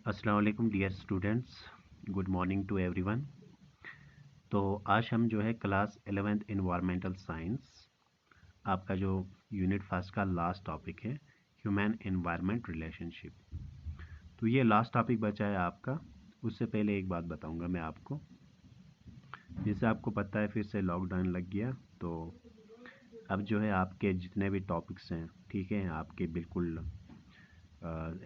अस्सलाम वालेकुम dear students, good morning to everyone. तो आज हम जो है क्लास 11th इन्वायरमेंटल साइंस, आपका जो यूनिट फर्स्ट का लास्ट टॉपिक है ह्यूमन एनवायरनमेंट रिलेशनशिप। तो ये लास्ट टॉपिक बचा है आपका। उससे पहले एक बात बताऊंगा मैं आपको। जैसे आपको पता है फिर से लॉकडाउन लग गया, तो अब जो है आपके जितने भी टॉपिक्स हैं, ठीक है, आपके बिल्कुल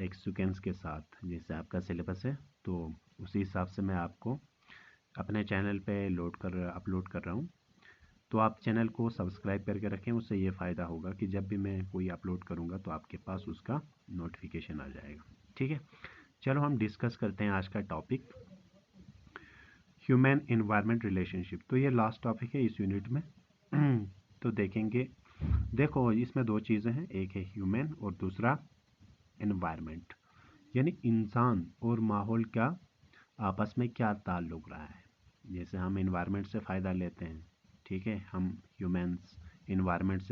एक सीक्वेंस के साथ जैसे आपका सिलेबस है, तो उसी हिसाब से मैं आपको अपने चैनल पे अपलोड कर रहा हूँ। तो आप चैनल को सब्सक्राइब करके रखें, उससे ये फ़ायदा होगा कि जब भी मैं कोई अपलोड करूँगा तो आपके पास उसका नोटिफिकेशन आ जाएगा। ठीक है, चलो हम डिस्कस करते हैं आज का टॉपिक ह्यूमन एनवायरनमेंट रिलेशनशिप। तो ये लास्ट टॉपिक है इस यूनिट में। तो देखेंगे, देखो इसमें दो चीज़ें हैं, एक है ह्यूमन और दूसरा एनवायरनमेंट, यानी इंसान और माहौल का आपस में क्या ताल्लुक़ रहा है। जैसे हम एनवायरनमेंट से फ़ायदा लेते हैं, ठीक है, हम ह्यूमंस एनवायरनमेंट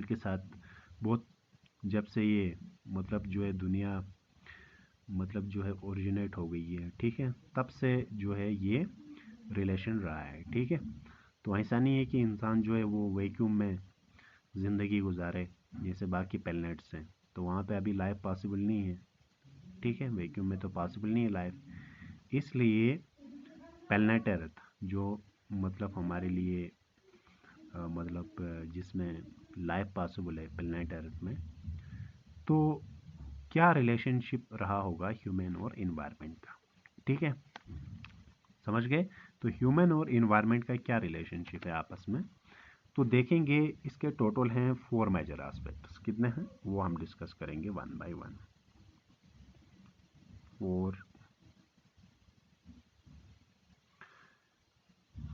के साथ बहुत, जब से ये मतलब जो है दुनिया मतलब जो है ओरिजिनेट हो गई है, ठीक है, तब से जो है ये रिलेशन रहा है। ठीक है, तो ऐसा नहीं है कि इंसान जो है वो वैक्यूम में ज़िंदगी गुजारे जैसे बाकी प्लैनेट्स हैं, तो वहाँ पे अभी लाइफ पॉसिबल नहीं है। ठीक है, वैक्यूम में तो पॉसिबल नहीं है लाइफ, इसलिए प्लैनेट अर्थ जो मतलब हमारे लिए जिसमें लाइफ पॉसिबल है प्लैनेट अर्थ में, तो क्या रिलेशनशिप रहा होगा ह्यूमन और इन्वायरमेंट का। ठीक है, समझ गए। तो ह्यूमन और इन्वायरमेंट का क्या रिलेशनशिप है आपस में, तो देखेंगे। इसके टोटल हैं 4 मेजर एस्पेक्ट्स। कितने हैं वो हम डिस्कस करेंगे one by one.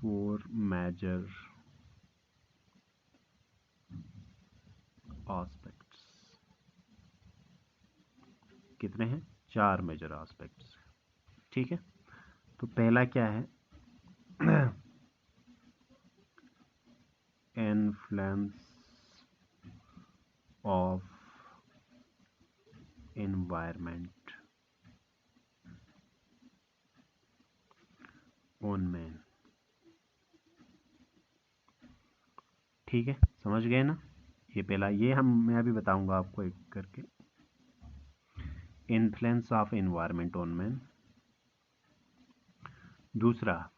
4 major aspects. कितने हैं? 4 मेजर एस्पेक्ट्स। ठीक है, तो पहला क्या है? Influence of environment on man. ठीक है, समझ गए ना। ये पहला, ये मैं अभी बताऊंगा आपको एक करके। Influence of environment on man. दूसरा,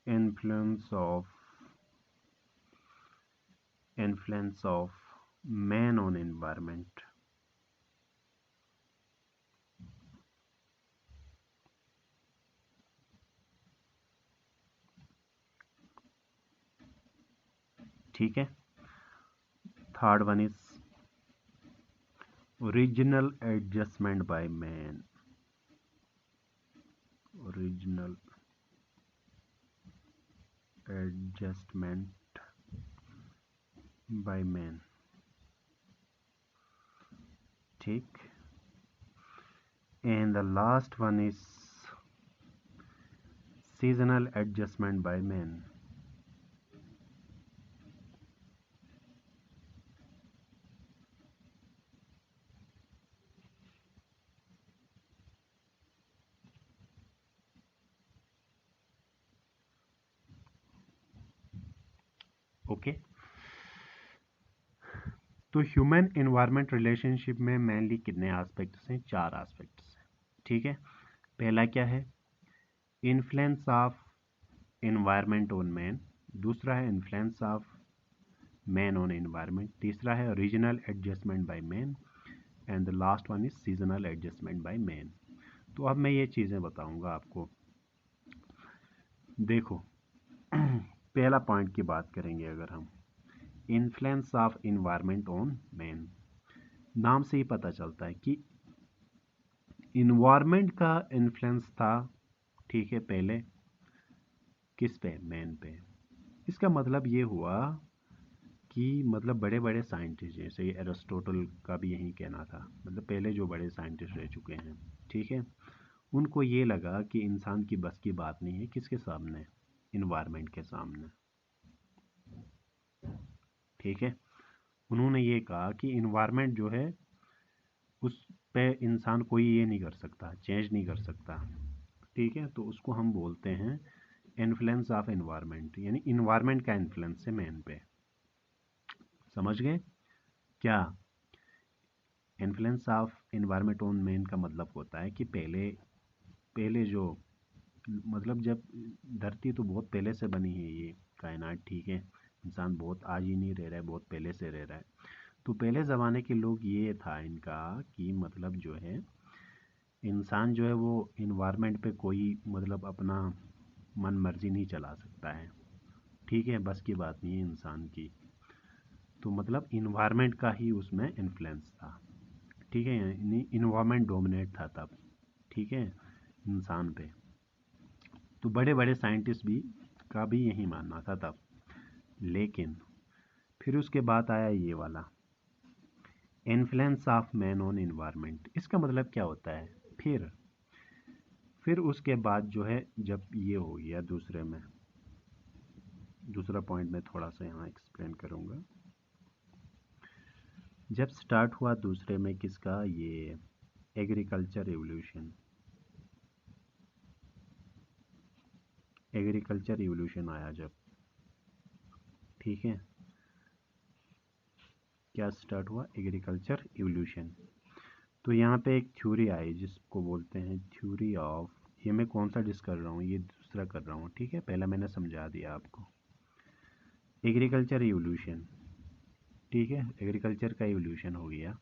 influence of man on environment. ठीक है, third one is original adjustment by man. Original adjustment by man. ठीक, and the last one is seasonal adjustment by man. Okay, तो human environment relationship में mainly कितने aspects हैं? 4 aspects हैं। ठीक है, पहला क्या है? Influence of environment on man. दूसरा है influence of man on environment. तीसरा है regional adjustment by man, and the last one is seasonal adjustment by man. तो अब मैं ये चीज़ें बताऊंगा आपको। देखो, पहला पॉइंट की बात करेंगे अगर हम, influence of environment on man. नाम से ही पता चलता है कि इन्वायरमेंट का इन्फ्लुएंस था, ठीक है, पहले किस पे? मैन पे। इसका मतलब ये हुआ कि मतलब बड़े बड़े साइंटिस्ट, जैसे एरिस्टोटल का भी यही कहना था, मतलब पहले जो बड़े साइंटिस्ट रह चुके हैं, ठीक है, उनको ये लगा कि इंसान की बस की बात नहीं है किसके सामने? इन्वायरमेंट के सामने। ठीक है, उन्होंने ये कहा कि इन्वायरमेंट जो है उस पे इंसान कोई ये नहीं कर सकता, चेंज नहीं कर सकता। ठीक है, तो उसको हम बोलते हैं इन्फ्लुएंस ऑफ इन्वायरमेंट, यानी इन्वायरमेंट का इन्फ्लुएंस है मैन पे। समझ गए क्या? Influence of environment on man का मतलब होता है कि पहले पहले जो, मतलब जब धरती तो बहुत पहले से बनी है ये कायनात, ठीक है, इंसान बहुत आज ही नहीं रह रहा है, बहुत पहले से रह रहा है। तो पहले ज़माने के लोग ये था इनका कि मतलब जो है इंसान जो है वो इन्वायरमेंट पे कोई मतलब अपना मन मर्जी नहीं चला सकता है। ठीक है, बस की बात नहीं है इंसान की। तो मतलब इन्वायरमेंट का ही उसमें इन्फ्लुएंस था। ठीक है, यानी इन्वायरमेंट डोमिनेट था तब। ठीक है, इंसान पे। तो बड़े बड़े साइंटिस्ट भी का भी यही मानना था तब। लेकिन फिर उसके बाद आया ये वाला influence of man on environment. इसका मतलब क्या होता है? फिर उसके बाद जो है जब ये हो गया दूसरा पॉइंट मैं थोड़ा सा यहाँ एक्सप्लेन करूँगा। जब स्टार्ट हुआ दूसरे में किसका, ये एग्रीकल्चर रिवोल्यूशन, एग्रीकल्चर रिवोल्यूशन आया जब, ठीक है, क्या स्टार्ट हुआ? Agriculture revolution. तो यहाँ पे एक थ्योरी आई जिसको बोलते हैं थ्योरी ऑफ, ये मैं कौन सा डिस्क कर रहा हूँ, ये दूसरा कर रहा हूँ, ठीक है, पहला मैंने समझा दिया आपको। एग्रीकल्चर रिवोल्यूशन, ठीक है, एग्रीकल्चर का इवोल्यूशन हो गया।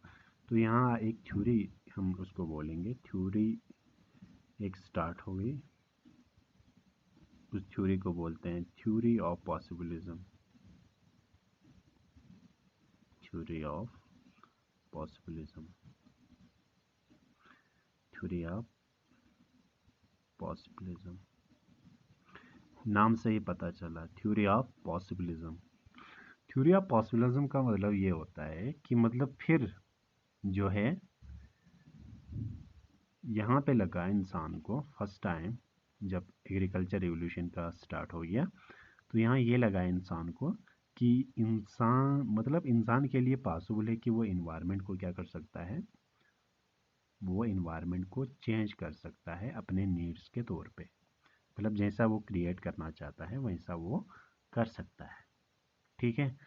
तो यहाँ एक थ्योरी, हम उसको बोलेंगे थ्योरी, एक स्टार्ट हो गई। उस थ्योरी को बोलते हैं theory of possibilism, theory of possibilism, theory of possibilism, नाम से ही पता चला, theory of possibilism. Theory of possibilism का मतलब ये होता है कि मतलब फिर जो है यहाँ पे लगा इंसान को फर्स्ट टाइम, जब एग्रीकल्चर रिवोल्यूशन का स्टार्ट हो गया, तो यहाँ ये लगा इंसान को कि इंसान मतलब इंसान के लिए पॉसिबल है कि वो इन्वायरमेंट को क्या कर सकता है, वो इन्वायरमेंट को चेंज कर सकता है अपने नीड्स के तौर पे। मतलब जैसा वो क्रिएट करना चाहता है वैसा वो कर सकता है। ठीक है,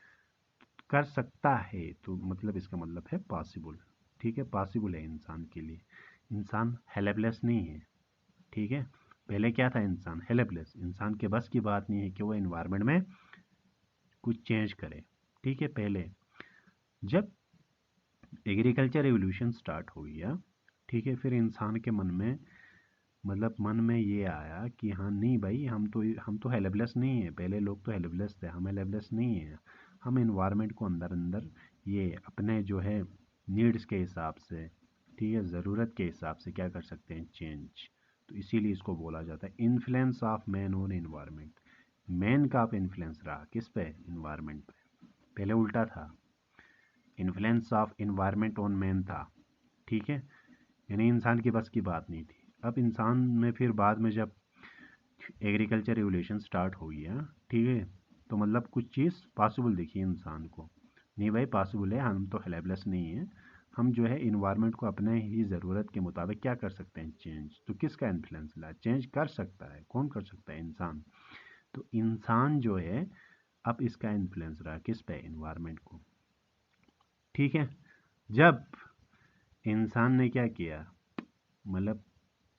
कर सकता है तो मतलब इसका मतलब है पॉसिबल। ठीक है, पॉसिबल है इंसान के लिए, इंसान हेल्पलेस नहीं है। ठीक है, पहले क्या था, इंसान हेल्पलेस, इंसान के बस की बात नहीं है कि वो इन्वायरमेंट में कुछ चेंज करे। ठीक है, पहले जब एग्रीकल्चर रिवोल्यूशन स्टार्ट हो गया, ठीक है, फिर इंसान के मन में मतलब मन में ये आया कि हाँ नहीं भाई, हम तो हेल्पलेस नहीं है, पहले लोग तो हेल्पलेस थे, हम हेल्पलेस नहीं है। हम इन्वायरमेंट को अंदर अंदर ये अपने जो है नीड्स के हिसाब से, ठीक है, ज़रूरत के हिसाब से क्या कर सकते हैं, चेंज। तो इसीलिए इसको बोला जाता है influence of man on environment. Man का आप इन्फ्लुएंस रहा किस पे, इन्वायरमेंट पे। पहले उल्टा था, influence of environment on man था। ठीक है, यानी इंसान की बस की बात नहीं थी। अब इंसान में फिर बाद में जब एग्रीकल्चर रिवोल्यूशन स्टार्ट हो गया, ठीक है, तो मतलब कुछ चीज़ पॉसिबल दिखी इंसान को, नहीं भाई पॉसिबल है, हम तो हेल्पलेस नहीं है, हम जो है इन्वायरमेंट को अपने ही ज़रूरत के मुताबिक क्या कर सकते हैं, चेंज। तो किसका इन्फ्लुएंस ला, चेंज कर सकता है, कौन कर सकता है, इंसान। तो इंसान जो है अब इसका इन्फ्लुएंस रहा किस पे, इन्वायरमेंट को। ठीक है, जब इंसान ने क्या किया, मतलब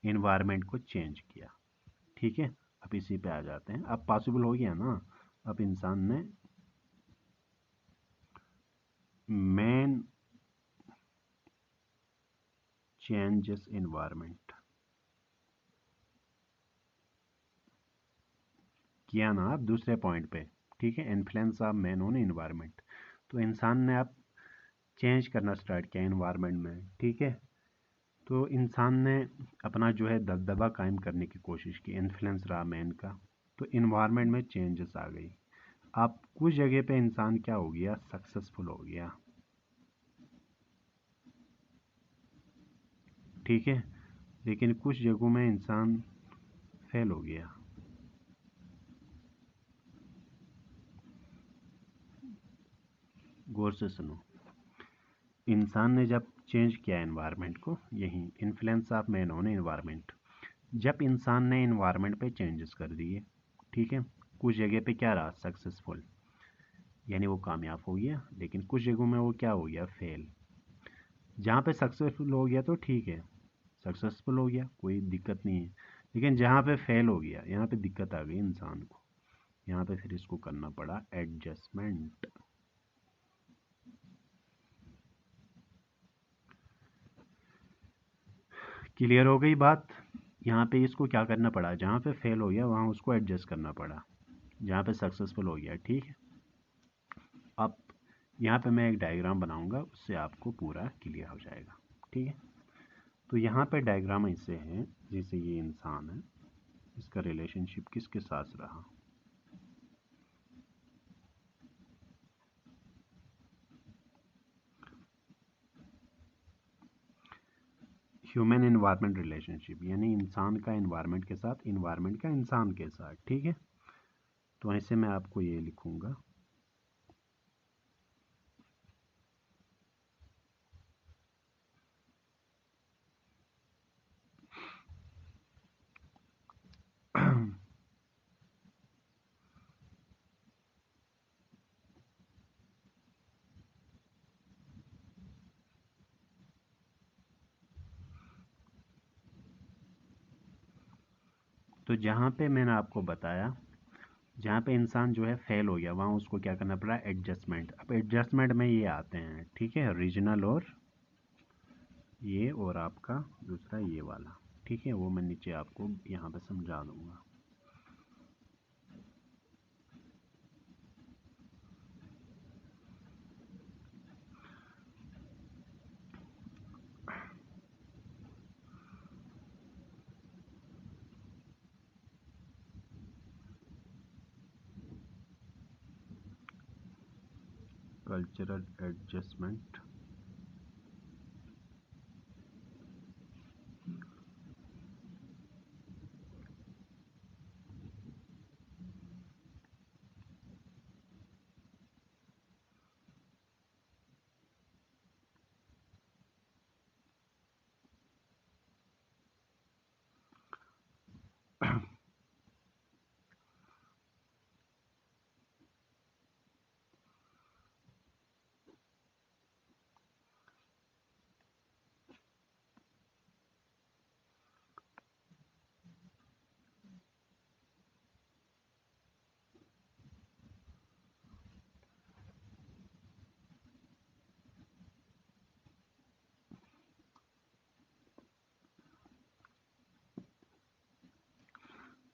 इन्वायरमेंट को चेंज किया। ठीक है, अब इसी पे आ जाते हैं, अब पॉसिबल हो गया ना। अब इंसान ने मैन चेंजेस इन्वायरमेंट किया ना, अब दूसरे पॉइंट पे। ठीक है, influence of man on environment. तो इंसान ने अब चेंज करना स्टार्ट किया इन्वायरमेंट में। ठीक है, तो इंसान ने अपना जो है दबदबा कायम करने की कोशिश की, इन्फ्लुएंस रहा मैन का। तो इन्वायरमेंट में चेंजेस आ गई। अब कुछ जगह पे इंसान क्या हो गया, सक्सेसफुल हो गया। ठीक है, लेकिन कुछ जगहों में इंसान फेल हो गया। गौर से सुनो, इंसान ने जब चेंज किया एनवायरनमेंट को, यही influence of man on environment, जब इंसान ने एनवायरनमेंट पे चेंजेस कर दिए, ठीक है, कुछ जगह पे क्या रहा, सक्सेसफुल, यानी वो कामयाब हो गया, लेकिन कुछ जगहों में वो क्या हो गया, फेल। जहाँ पे सक्सेसफुल हो गया तो ठीक है, सक्सेसफुल हो गया, कोई दिक्कत नहीं है, लेकिन जहाँ पे फेल हो गया, यहाँ पे दिक्कत आ गई इंसान को, यहाँ पे फिर इसको करना पड़ा एडजस्टमेंट। क्लियर हो गई बात। यहाँ पे इसको क्या करना पड़ा, जहाँ पे फेल हो गया वहाँ उसको एडजस्ट करना पड़ा, जहाँ पे सक्सेसफुल हो गया, ठीक है। अब यहाँ पे मैं एक डायग्राम बनाऊंगा, उससे आपको पूरा क्लियर हो जाएगा, ठीक है। तो यहाँ पे डायग्राम ऐसे है, जैसे ये इंसान है, इसका रिलेशनशिप किसके साथ रहा, ह्यूमन एनवायरनमेंट रिलेशनशिप, यानी इंसान का एनवायरनमेंट के साथ, एनवायरनमेंट का इंसान के साथ, ठीक है। तो ऐसे मैं आपको ये लिखूंगा, तो जहाँ पे मैंने आपको बताया, जहाँ पे इंसान जो है फेल हो गया, वहाँ उसको क्या करना पड़ा, एडजस्टमेंट। अब एडजस्टमेंट में ये आते हैं, ठीक है, रीजनल और आपका दूसरा ये वाला, ठीक है, वो मैं नीचे आपको यहाँ पे समझा दूंगा। कल्चरल एडजस्टमेंट,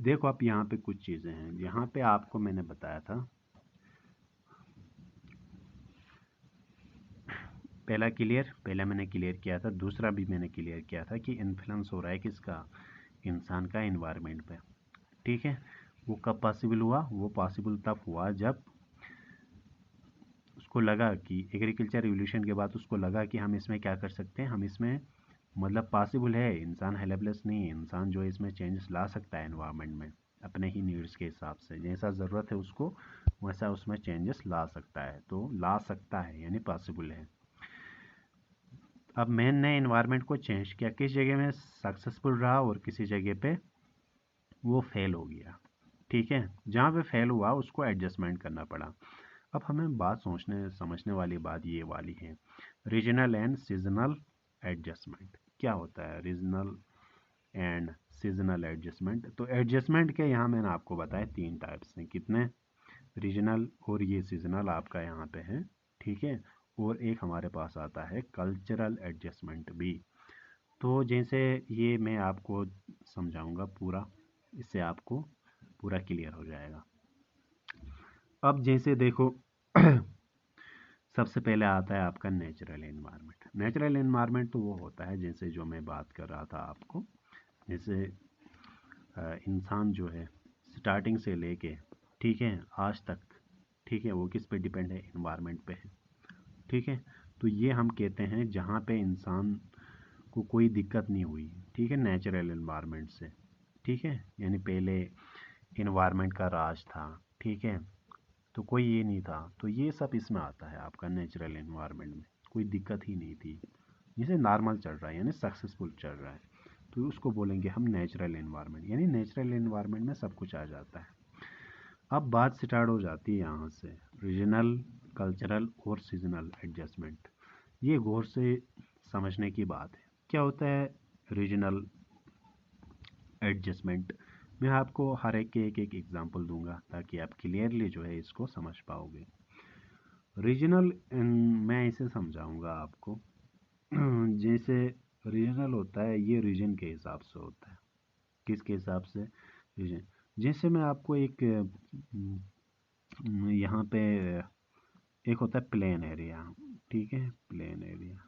देखो आप यहाँ पे कुछ चीज़ें हैं, यहाँ पे आपको मैंने बताया था, पहला क्लियर, पहला मैंने क्लियर किया था, दूसरा भी मैंने क्लियर किया था कि इन्फ्लुएंस हो रहा है किसका, इंसान का एनवायरनमेंट पे, ठीक है। वो कब पॉसिबल हुआ, वो पॉसिबल तब हुआ जब उसको लगा कि एग्रीकल्चर रिवोल्यूशन के बाद उसको लगा कि हम इसमें क्या कर सकते हैं, हम इसमें मतलब पॉसिबल है, इंसान हेल्पलेस नहीं है, इंसान जो है इसमें चेंजेस ला सकता है एनवायरनमेंट में, अपने ही नीड्स के हिसाब से, जैसा ज़रूरत है उसको वैसा उसमें चेंजेस ला सकता है, तो ला सकता है यानी पॉसिबल है। अब मैन ने एनवायरनमेंट को चेंज किया, किस जगह में सक्सेसफुल रहा और किसी जगह पे वो फेल हो गया, ठीक है। जहाँ पे फेल हुआ उसको एडजस्टमेंट करना पड़ा। अब हमें बात सोचने समझने वाली बात ये वाली है, रीजनल एंड सीजनल एडजस्टमेंट क्या होता है, रीजनल एंड सीजनल एडजस्टमेंट। तो एडजस्टमेंट के यहाँ मैंने आपको बताया तीन टाइप्स हैं, कितने, रीजनल और ये सीजनल आपका यहाँ पे है, ठीक है। और एक हमारे पास आता है कल्चरल एडजस्टमेंट भी। तो जैसे ये मैं आपको समझाऊंगा पूरा, इससे आपको पूरा क्लियर हो जाएगा। अब जैसे देखो सबसे पहले आता है आपका नेचुरल एनवायरनमेंट। नेचुरल एनवायरनमेंट तो वो होता है जैसे जो मैं बात कर रहा था आपको, जैसे इंसान जो है स्टार्टिंग से लेके, ठीक है, आज तक, ठीक है, वो किस पे डिपेंड है, एनवायरनमेंट पे है, ठीक है। तो ये हम कहते हैं जहाँ पे इंसान को कोई दिक्कत नहीं हुई, ठीक है, नेचुरल एनवायरनमेंट से, ठीक है, यानी पहले एनवायरनमेंट का राज था, ठीक है, तो कोई ये नहीं था, तो ये सब इसमें आता है आपका नेचुरल एनवायरनमेंट में। कोई दिक्कत ही नहीं थी, जैसे नॉर्मल चल रहा है यानी सक्सेसफुल चल रहा है, तो उसको बोलेंगे हम नेचुरल एनवायरनमेंट, यानी नेचुरल एनवायरनमेंट में सब कुछ आ जाता है। अब बात स्टार्ट हो जाती है यहाँ से, रीजनल, कल्चरल और सीजनल एडजस्टमेंट। ये गौर से समझने की बात है। क्या होता है रीजनल एडजस्टमेंट? मैं आपको हर एक के एक एग्जांपल दूंगा ताकि आप क्लियरली जो है इसको समझ पाओगे। रीजनल, मैं इसे समझाऊंगा आपको। जैसे रीजनल होता है, ये रीजन के हिसाब से होता है। किसके हिसाब से? रीजन। जैसे मैं आपको एक यहाँ पे एक होता है प्लेन एरिया, ठीक है, प्लेन एरिया,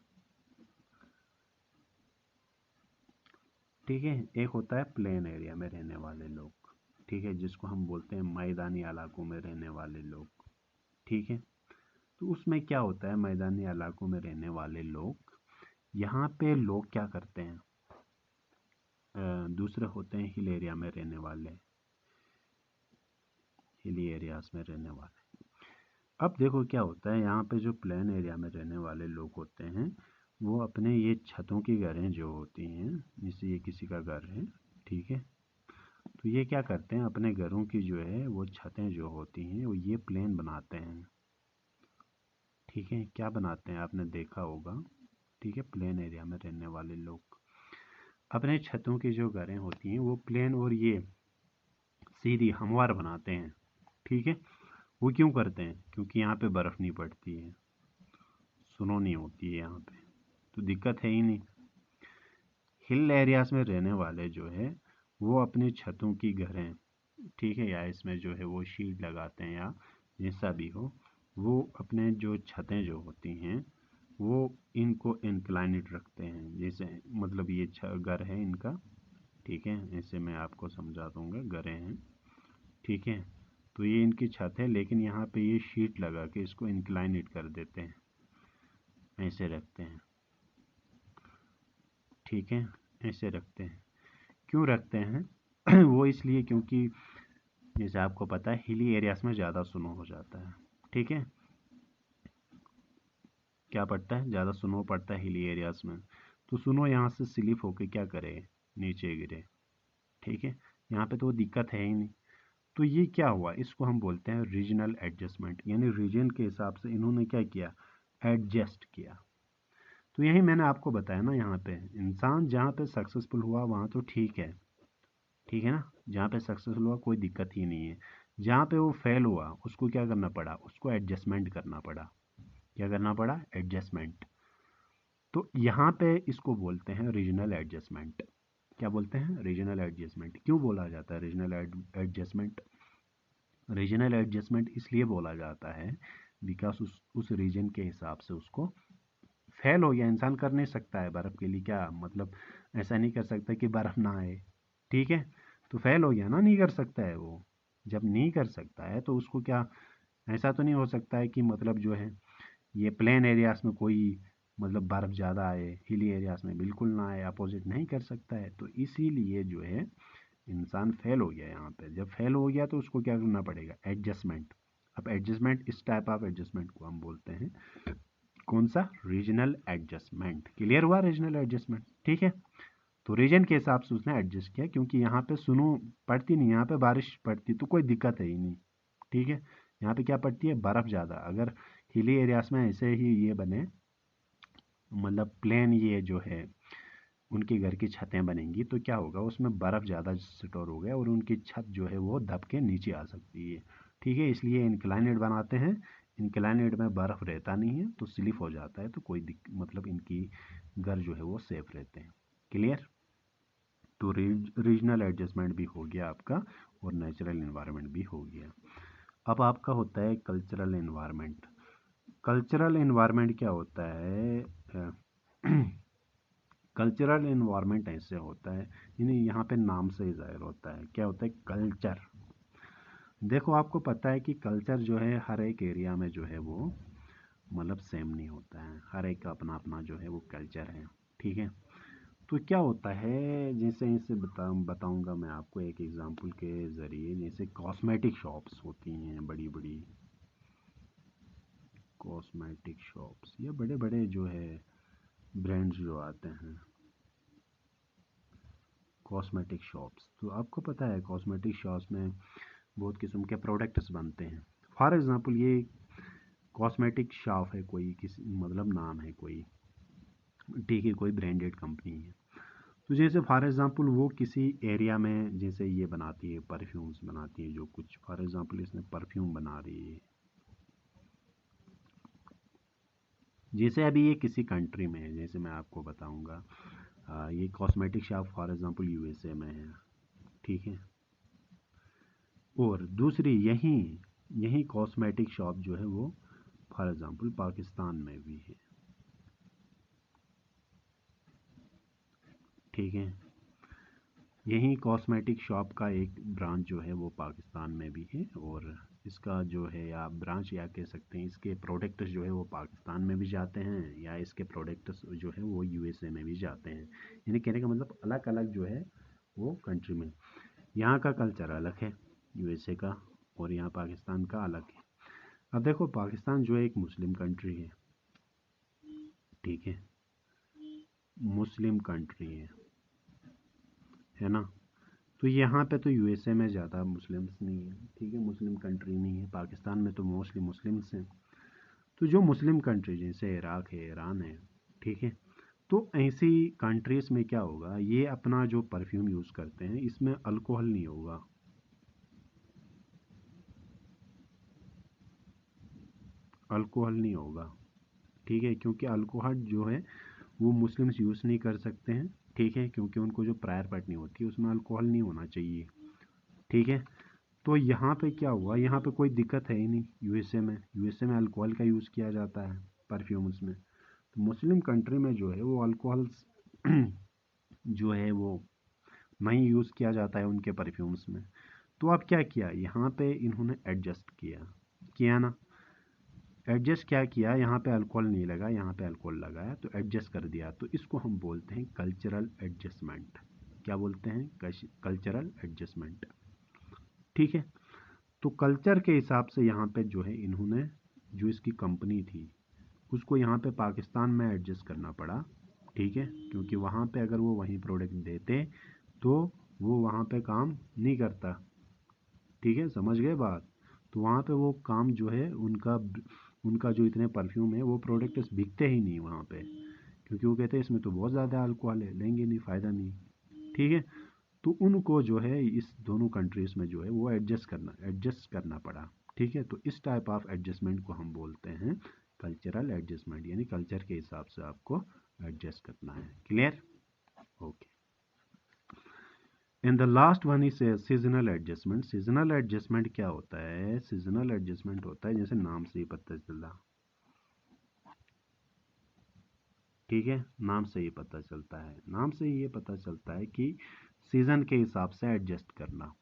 ठीक है। एक होता है प्लेन एरिया में रहने वाले लोग, ठीक है, जिसको हम बोलते हैं मैदानी इलाकों में रहने वाले लोग, ठीक है। तो उसमें क्या होता है, मैदानी इलाकों में रहने वाले लोग, यहाँ पे लोग क्या करते हैं, दूसरे होते हैं हिल एरिया में रहने वाले, हिली एरियाज में रहने वाले। अब देखो क्या होता है, यहाँ पे जो प्लेन एरिया में रहने वाले लोग होते हैं, वो अपने ये छतों की घरें जो होती हैं, जैसे ये किसी का घर है, ठीक है, तो ये क्या करते हैं, अपने घरों की जो है वो छतें जो होती हैं वो ये प्लेन बनाते हैं, ठीक है। क्या बनाते हैं आपने देखा होगा, ठीक है। प्लेन एरिया में रहने वाले लोग अपने छतों की जो घरें होती हैं वो प्लेन और ये सीधी हमवार बनाते हैं, ठीक है। वो क्यों करते हैं? क्योंकि यहाँ पे बर्फ़ नहीं पड़ती है, स्नो नहीं होती है यहाँ पे, तो दिक्कत है ही नहीं। हिल एरियाज में रहने वाले जो है वो अपने छतों की घरें, ठीक है, या इसमें जो है वो शीट लगाते हैं या जैसा भी हो, वो अपने जो छतें जो होती हैं वो इनको इंक्लाइनेड रखते हैं। जैसे मतलब ये घर है इनका, ठीक है, ऐसे मैं आपको समझा दूंगा, घरें हैं, ठीक है। तो ये इनकी छत है, लेकिन यहाँ पे ये शीट लगा के इसको इंक्लाइनेड कर देते हैं, ऐसे रखते हैं, ठीक है, ऐसे रखते हैं। क्यों रखते हैं? वो इसलिए क्योंकि जैसे आपको पता है हिली एरियाज में ज़्यादा स्नो हो जाता है, ठीक है। क्या पड़ता है? ज़्यादा स्नो पड़ता है हिली एरियाज में, तो स्नो यहाँ से स्लिप होके क्या करे, नीचे गिरे, ठीक है। यहाँ पे तो वो दिक्कत है ही नहीं। तो ये क्या हुआ, इसको हम बोलते हैं रीजनल एडजस्टमेंट, यानी रीजन के हिसाब से इन्होंने क्या किया, एडजस्ट किया। तो यही मैंने आपको बताया ना, यहाँ पे इंसान जहाँ पे सक्सेसफुल हुआ वहाँ तो ठीक है, ठीक है ना, जहाँ पे सक्सेसफुल हुआ कोई दिक्कत ही नहीं है। जहाँ पे वो फेल हुआ उसको क्या करना पड़ा, उसको एडजस्टमेंट करना पड़ा। क्या करना पड़ा? एडजस्टमेंट। तो यहाँ पे इसको बोलते हैं रीजनल एडजस्टमेंट। क्या बोलते हैं? Regional adjustment. क्यों बोला जाता है रीजनल एडजस्टमेंट? रीजनल एडजस्टमेंट इसलिए बोला जाता है बिकॉज उस रीजन के हिसाब से उसको फेल हो गया, इंसान कर नहीं सकता है बर्फ़ के लिए, क्या मतलब ऐसा नहीं कर सकता कि बर्फ़ ना आए, ठीक है। तो फेल हो गया ना, नहीं कर सकता है वो। जब नहीं कर सकता है तो उसको क्या, ऐसा तो नहीं हो सकता है कि मतलब जो है ये प्लेन एरियाज में कोई मतलब बर्फ़ ज़्यादा आए, हिली एरियाज में बिल्कुल ना आए, अपोजिट नहीं कर सकता है। तो इसीलिए जो है इंसान फेल हो गया यहाँ पे। जब फेल हो गया तो उसको क्या करना पड़ेगा? एडजस्टमेंट। अब एडजस्टमेंट, इस टाइप ऑफ एडजस्टमेंट को हम बोलते हैं कौन सा? Regional adjustment. क्लियर हुआ? रीजनल एडजस्टमेंट, ठीक है। तो रीजन के हिसाब से उसने एडजस्ट किया, क्योंकि यहाँ पे स्नो पड़ती नहीं, यहाँ पे बारिश पड़ती तो कोई दिक्कत है ही नहीं, ठीक है। यहाँ पे क्या पड़ती है? बर्फ़ ज़्यादा। अगर हिली एरियाज में ऐसे ही ये बने, मतलब प्लेन ये जो है उनके घर की छतें बनेंगी, तो क्या होगा, उसमें बर्फ़ ज़्यादा स्टोर हो गया और उनकी छत जो है वो दब के नीचे आ सकती है, ठीक है। इसलिए इंक्लाइनेड बनाते हैं। इंक्लाइनेड में बर्फ़ रहता नहीं है तो स्लिप हो जाता है, तो कोई मतलब इनकी घर जो है वो सेफ रहते हैं। क्लियर? तो रीजनल एडजस्टमेंट भी हो गया आपका और नेचुरल इन्वायरमेंट भी हो गया। अब आपका होता है कल्चरल इन्वायरमेंट। कल्चरल इन्वायरमेंट क्या होता है? कल्चरल इन्वायरमेंट ऐसे होता है, यानी यहाँ पे नाम से ही ज़ाहिर होता है। क्या होता है? कल्चर। देखो आपको पता है कि कल्चर जो है हर एक एरिया में जो है वो मतलब सेम नहीं होता है, हर एक का अपना अपना जो है वो कल्चर है, ठीक है। तो क्या होता है, जैसे इसे बताऊंगा मैं आपको एक एग्जांपल के ज़रिए। जैसे कॉस्मेटिक शॉप्स होती हैं बड़ी बड़ी, कॉस्मेटिक शॉप्स, ये बड़े बड़े जो है ब्रांड्स जो आते हैं, कॉस्मेटिक शॉप्स। तो आपको पता है कॉस्मेटिक शॉप्स में बहुत किस्म के प्रोडक्ट्स बनते हैं। फॉर एग्ज़ाम्पल ये कॉस्मेटिक शॉप है, कोई किसी मतलब नाम है कोई, ठीक है, कोई ब्रांडेड कंपनी है। तो जैसे फॉर एग्ज़ाम्पल वो किसी एरिया में जैसे ये बनाती है, परफ्यूम्स बनाती है, जो कुछ फॉर एग्ज़ाम्पल इसने परफ्यूम बना रही है, जैसे अभी ये किसी कंट्री में है, जैसे मैं आपको बताऊंगा ये cosmetic shop for example USA में है, ठीक है। और दूसरी यहीं यहीं कॉस्मेटिक शॉप जो है वो फॉर एग्ज़ाम्पल पाकिस्तान में भी है, ठीक है। यहीं कॉस्मेटिक शॉप का एक ब्रांच जो है वो पाकिस्तान में भी है, और इसका जो है आप ब्रांच या कह सकते हैं इसके प्रोडक्ट्स जो है वो पाकिस्तान में भी जाते हैं, या इसके प्रोडक्ट्स जो है वो यूएसए में भी जाते हैं। यानी कहने का मतलब अलग अलग जो है वो कंट्री में, यहाँ का कल्चर अलग है यूएसए का, और यहाँ पाकिस्तान का अलग है। अब देखो पाकिस्तान जो है एक मुस्लिम कंट्री है, ठीक है, मुस्लिम कंट्री है ना। तो यहाँ पे तो यूएसए में ज़्यादा मुस्लिम्स नहीं है, ठीक है, मुस्लिम कंट्री नहीं है। पाकिस्तान में तो मोस्टली मुस्लिम्स हैं। तो जो मुस्लिम कंट्री जैसे इराक है, ईरान है, ठीक है, तो ऐसी कंट्रीज़ में क्या होगा, ये अपना जो परफ्यूम यूज़ करते हैं इसमें अल्कोहल नहीं होगा, अल्कोहल नहीं होगा, ठीक है, क्योंकि अल्कोहल जो है वो मुस्लिम्स यूज़ नहीं कर सकते हैं, ठीक है, क्योंकि उनको जो प्रायर पटनी होती है उसमें अल्कोहल नहीं होना चाहिए, ठीक है। तो यहाँ पे क्या हुआ, यहाँ पे कोई दिक्कत है ही नहीं। यूएसए में अल्कोहल का यूज़ किया जाता है परफ्यूम्स में। तो मुस्लिम कंट्री में जो है वो अल्कोहल जो है वो नहीं यूज़ किया जाता है उनके परफ्यूम्स में। तो अब क्या किया, यहाँ पे इन्होंने एडजस्ट किया किया ना, एडजस्ट क्या किया, यहाँ पे अल्कोहल नहीं लगा, यहाँ पे अल्कोहल लगाया, तो एडजस्ट कर दिया। तो इसको हम बोलते हैं कल्चरल एडजस्टमेंट। क्या बोलते हैं, कल्चरल एडजस्टमेंट, ठीक है। तो कल्चर के हिसाब से यहाँ पे जो है इन्होंने, जो इसकी कंपनी थी उसको यहाँ पे पाकिस्तान में एडजस्ट करना पड़ा, ठीक है, क्योंकि वहाँ पे अगर वो वही प्रोडक्ट देते तो वो वहाँ पे काम नहीं करता, ठीक है, समझ गए बात। तो वहाँ पे वो काम जो है उनका उनका जो इतने परफ्यूम है वो प्रोडक्ट बिकते ही नहीं वहाँ पे, क्योंकि वो कहते हैं इसमें तो बहुत ज़्यादा अल्कोहल है, लेंगे नहीं, फ़ायदा नहीं, ठीक है। तो उनको जो है इस दोनों कंट्रीज़ में जो है वो एडजस्ट करना पड़ा, ठीक है। तो इस टाइप ऑफ एडजस्टमेंट को हम बोलते हैं कल्चरल एडजस्टमेंट, यानी कल्चर के हिसाब से आपको एडजस्ट करना है। Clear, okay. And the last one is seasonal adjustment. Seasonal adjustment क्या होता है, सीजनल एडजस्टमेंट होता है जैसे नाम से ही पता चला, ठीक है, नाम से ही पता चलता है, नाम से ही ये पता चलता है कि सीज़न के हिसाब से एडजस्ट करना।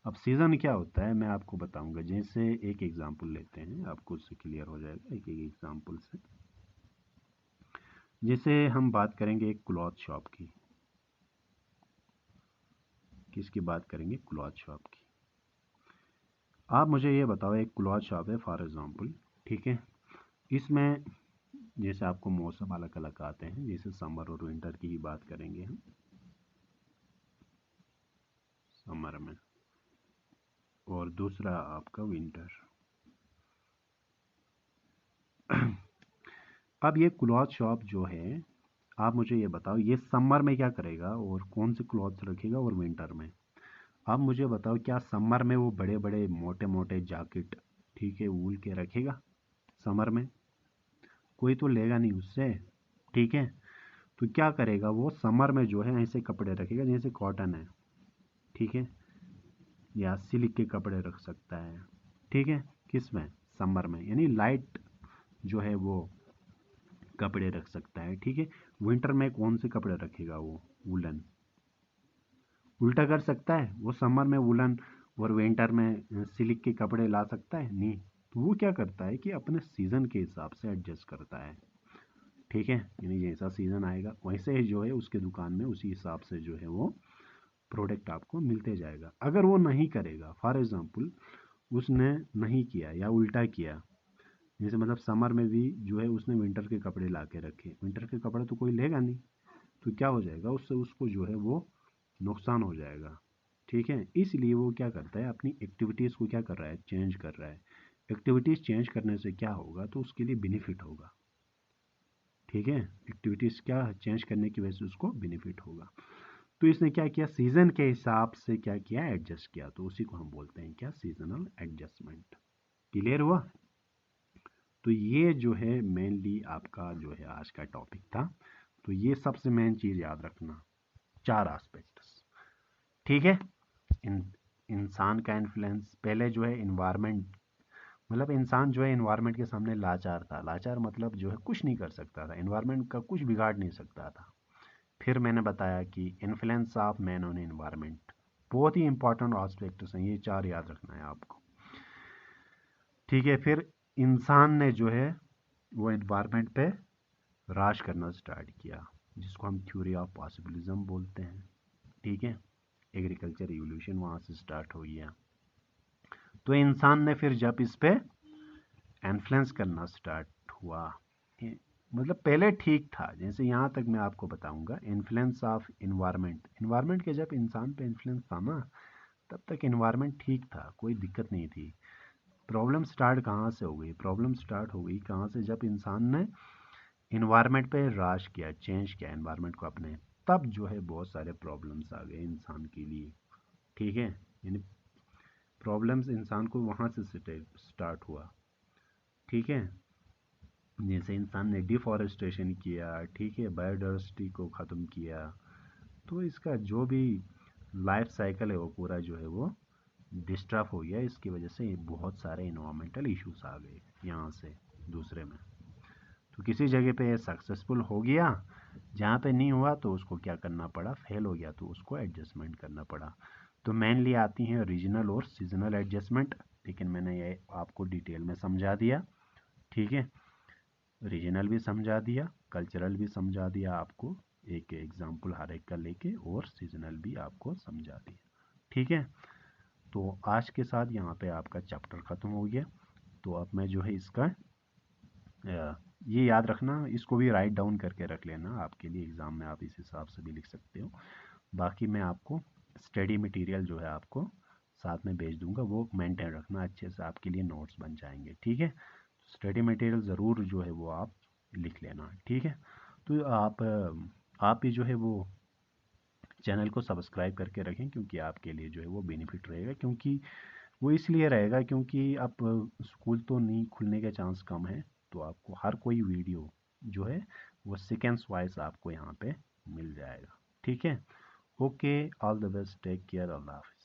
अब सीज़न क्या होता है मैं आपको बताऊंगा, जैसे एक एग्जांपल लेते हैं, आपको उससे क्लियर हो जाएगा एक एक एग्जांपल से। जैसे हम बात करेंगे एक क्लॉथ शॉप की, किसकी बात करेंगे, क्लॉथ शॉप की। आप मुझे ये बताओ, एक क्लॉथ शॉप है फॉर एग्जांपल, ठीक है, इसमें जैसे आपको मौसम अलग अलग आते हैं, जैसे समर और विंटर की ही बात करेंगे हम, समर में, और दूसरा आपका विंटर। अब ये क्लॉथ शॉप जो है, आप मुझे ये बताओ ये समर में क्या करेगा और कौन से क्लॉथ्स रखेगा, और विंटर में। आप मुझे बताओ क्या समर में वो बड़े बड़े मोटे मोटे जैकेट, ठीक है, वूल के रखेगा समर में, कोई तो लेगा नहीं उससे, ठीक है। तो क्या करेगा वो समर में जो है ऐसे कपड़े रखेगा जैसे कॉटन है, ठीक है, या सिल्क के कपड़े रख सकता है, ठीक है, किस में, समर में, यानी लाइट जो है वो कपड़े रख सकता है, ठीक है। विंटर में कौन से कपड़े रखेगा वो, वुलन, उल्टा कर सकता है वो, समर में वुलन और विंटर में सिल्क के कपड़े ला सकता है, नहीं। तो वो क्या करता है कि अपने सीज़न के हिसाब से एडजस्ट करता है, ठीक है, यानी जैसा सीज़न आएगा वैसे ही जो है उसके दुकान में उसी हिसाब से जो है वो प्रोडक्ट आपको मिलते जाएगा। अगर वो नहीं करेगा, फॉर एग्ज़ाम्पल उसने नहीं किया या उल्टा किया, जैसे मतलब समर में भी जो है उसने विंटर के कपड़े ला के रखे, विंटर के कपड़े तो कोई लेगा नहीं, तो क्या हो जाएगा उससे, उसको जो है वो नुकसान हो जाएगा। ठीक है, इसलिए वो क्या करता है, अपनी एक्टिविटीज़ को क्या कर रहा है, चेंज कर रहा है। एक्टिविटीज़ चेंज करने से क्या होगा, तो उसके लिए बेनिफिट होगा। ठीक है, एक्टिविटीज़ क्या चेंज करने की वजह से उसको बेनिफिट होगा। तो इसने क्या किया, सीज़न के हिसाब से क्या किया, एडजस्ट किया, तो उसी को हम बोलते हैं क्या, सीजनल एडजस्टमेंट। क्लियर हुआ? तो ये जो है मेनली आपका जो है आज का टॉपिक था। तो ये सबसे मेन चीज़ याद रखना, 4 एस्पेक्ट्स। ठीक है, इन इंसान का इन्फ्लुएंस, पहले जो है इन्वायरमेंट, मतलब इंसान जो है इन्वायरमेंट के सामने लाचार था। लाचार मतलब जो है कुछ नहीं कर सकता था, इन्वायरमेंट का कुछ बिगाड़ नहीं सकता था। फिर मैंने बताया कि influence of man on environment, बहुत ही इंपॉर्टेंट एस्पेक्ट्स हैं, ये 4 याद रखना है आपको। ठीक है, फिर इंसान ने जो है वो इन्वायरमेंट पे राज करना स्टार्ट किया, जिसको हम थ्योरी ऑफ पॉसिबिलिज्म बोलते हैं। ठीक है, एग्रीकल्चर रिवोल्यूशन वहाँ से स्टार्ट हो गया। तो इंसान ने फिर जब इस पे इन्फ्लुएंस करना स्टार्ट हुआ, मतलब पहले ठीक था, जैसे यहाँ तक मैं आपको बताऊंगा, इन्फ्लुएंस ऑफ इन्वायरमेंट, इन्वायरमेंट के जब इंसान पे इन्फ्लुएंस था ना, तब तक इन्वायरमेंट ठीक था, कोई दिक्कत नहीं थी। प्रॉब्लम स्टार्ट कहाँ से हो गई, प्रॉब्लम स्टार्ट हो गई कहाँ से, जब इंसान ने इन्वायरमेंट पे राज किया, चेंज किया इन्वायरमेंट को अपने, तब जो है बहुत सारे प्रॉब्लम्स आ गए इंसान के लिए। ठीक है, यानी प्रॉब्लम्स इंसान को वहाँ से स्टार्ट हुआ। ठीक है, जैसे इंसान ने डिफॉरेस्टेशन किया, ठीक है, बायोडाइवर्सिटी को ख़त्म किया, तो इसका जो भी लाइफ साइकिल है वो पूरा जो है वो डिस्टर्ब हो गया। इसकी वजह से बहुत सारे इन्वायरमेंटल इश्यूज आ गए यहाँ से दूसरे में। तो किसी जगह पे सक्सेसफुल हो गया, जहाँ पे नहीं हुआ तो उसको क्या करना पड़ा, फेल हो गया तो उसको एडजस्टमेंट करना पड़ा। तो मेनली आती हैं रीजनल और सीजनल एडजस्टमेंट, लेकिन मैंने ये आपको डिटेल में समझा दिया। ठीक है, रीजनल भी समझा दिया, कल्चरल भी समझा दिया आपको, एक एग्जाम्पल हर एक का लेके, और सीजनल भी आपको समझा दिया। ठीक है, तो आज के साथ यहाँ पे आपका चैप्टर ख़त्म हो गया। तो अब मैं जो है इसका ये याद रखना, इसको भी राइट डाउन करके रख लेना, आपके लिए एग्ज़ाम में आप इस हिसाब से भी लिख सकते हो। बाकी मैं आपको स्टडी मटेरियल जो है आपको साथ में भेज दूंगा, वो मेंटेन रखना अच्छे से, आपके लिए नोट्स बन जाएंगे। ठीक है, स्टडी मटेरियल ज़रूर जो है वो आप लिख लेना। ठीक है, तो आप ही जो है वो चैनल को सब्सक्राइब करके रखें, क्योंकि आपके लिए जो है वो बेनिफिट रहेगा, क्योंकि वो इसलिए रहेगा क्योंकि अब स्कूल तो नहीं खुलने के चांस कम है, तो आपको हर कोई वीडियो जो है वो सेकेंड्स वाइज आपको यहाँ पे मिल जाएगा। ठीक है, okay, all the best, take care, अल्लाह हाफिज़।